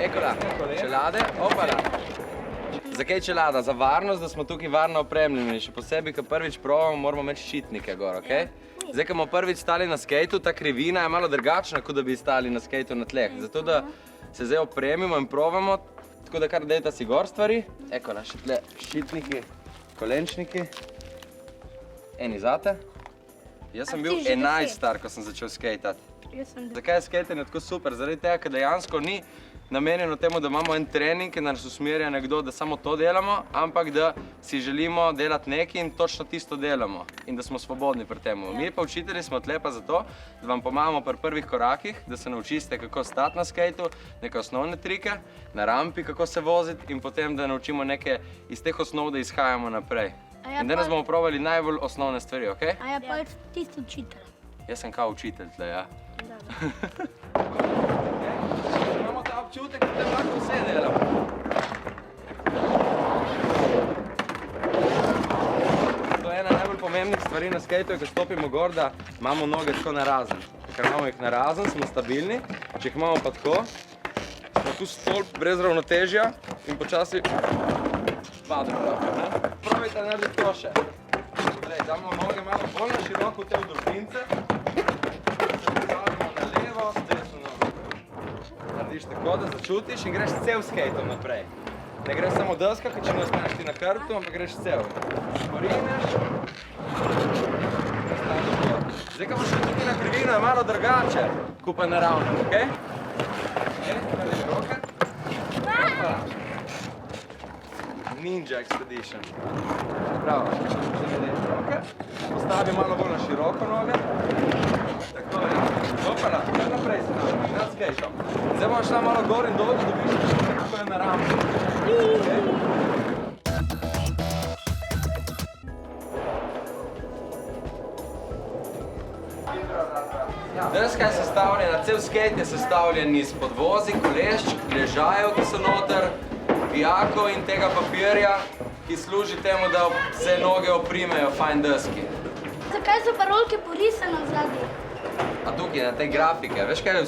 Eccola, čelade, opala. Zakaj čelada? Za varnost, da smo tukaj varno opremljeni. Še posebej, ko prvič probamo, moramo imeti ščitnike gor, okej? Zdaj, ko bomo prvič stali na skejtu, ta krivina je malo drugačna, kot da bi stali na skejtu na tleh. Zato, da se zdaj opremimo in probamo, tako da kar dajta si gor stvari. Eccola, še tle ščitniki, kolenčniki. Eni zate. Jaz sem bil 11 star, ko sem začel skejtati. Zakaj je skejtanje tako super? Zaradi tega, ker dejansko ni namenjeno temu, da imamo en trening, ki nas usmerja nekdo, da samo to delamo, ampak da si želimo delati nekaj in točno tisto delamo in da smo svobodni pri temu. Mi pa učitelji smo tle pa zato, da vam pomagamo pri prvih korakih, da se naučite, kako stati na skejtu, neke osnovne trike, na rampi, kako se voziti in potem, da naučimo neke iz teh osnov, da izhajamo naprej. In danes bomo probali najbolj osnovne stvari, okej? A ja pa tisti učitelj. Jaz sem kao učitelj tle, ja. Imamo ta občutek, da lahko vse delamo. To je ena najbolj pomembnih stvari na skejtu, ko stopimo gor, da imamo noge tako narazen. Ker imamo jih narazen, smo stabilni. Če jih imamo pa tako, smo tu stolp brez ravnotežja in počasi pademo lahko, ne? Probajte narediti to še. Damo noge malo bolj na široko v te vdolbince. Se postavimo na levo, desno nogo. Narediš tako, da začutiš in greš cel skejtom naprej. Ne greš samo deska, ker če ne ostaneš ti na hrbtu, ampak greš cel. Porineš. Zdaj, ko boš tukaj na krivino, je malo drugače, kot pa naravno, okej? Narediš roke. Ninja Expedition. Bravo. Postavi malo bolj na široko noge. Tako je. Opala, kar naprej se nam, nad skejtom. Zdaj bomo šla malo gor in dol, da vidiš, kako je na rampi. Deska je sestavljena, cel skejt je sestavljen iz podvozi, kolešč, ležajev, ki so noter, vijakov in tega papirja, ki služi temu, da se noge oprimejo fajn deski. Zakaj so pa rolke porisane vzadnje? A tukaj, na te grafike. Veš kaj,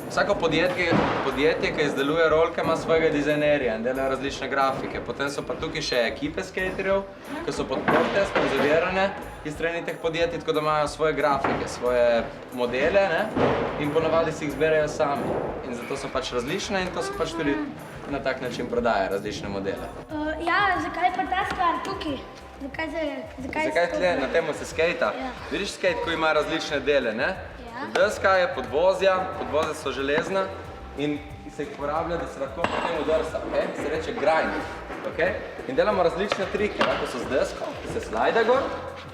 vsako podjetje, ki izdeluje rolke, ima svojega dizajnerja in delajo različne grafike. Potem so pa tukaj še ekipe skaterjev, ki so podprte, sponzorirane iz strani teh podjetij, tako da imajo svoje grafike, svoje modele, ne? In ponavadi si jih zberajo sami. In zato so pač različne in to so pač tudi na tak način prodajajo različne modele. Ja, zakaj pa ta stvar tukaj? Zakaj tle na temu se skejta? Vidiš skejt, ko ima različne dele, ne? Deska je podvozja, podvozja so železna in se jih uporablja, da se lahko potem udrsa, okej? Se reče grind, okej? In delamo različne trike, lahko so z desko, ki se slajda gor,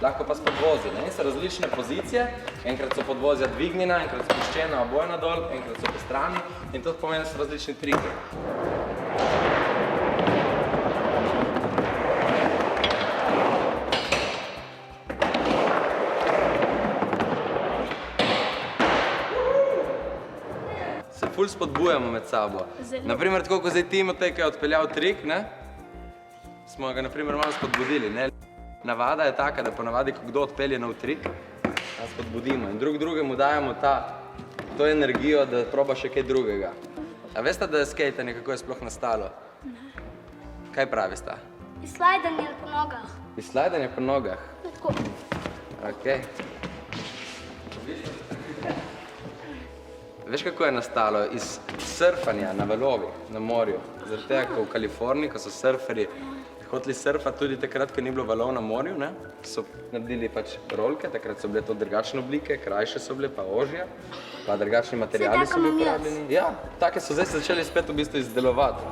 lahko pa s podvozjem, ne? In so različne pozicije, enkrat so podvozja dvignjena, enkrat spuščena obojna dol, enkrat so po strani in to pomeni, da so različni triki. Se ful spodbujamo med sabo. Naprimer, tako kot zdaj Timotej, ki je odpeljal trik, ne? Smo ga naprimer malo spodbudili, ne? Navada je taka, da ponavadi, ko kdo odpelje nov trik, nas spodbudimo in drugemu dajemo to energijo, da proba še kaj drugega. A veste, da je skejtanje, kako je sploh nastalo? Kaj pravi sta? Izslajdanje po nogah. Izslajdanje po nogah? Tako. Okej. Veš, kako je nastalo? Iz surfanja na valovih, na morju. Zaradi tega, ko v Kaliforniji, ko so surferji hoteli surfati tudi takrat, ko ni bilo valov na morju, ne? So naredili pač rolke, takrat so bile to drugačne oblike, krajše so bile, pa ožje, pa drugačni materiali so bili uporabljeni. Ja, take so zdaj začeli spet v bistvu izdelovati.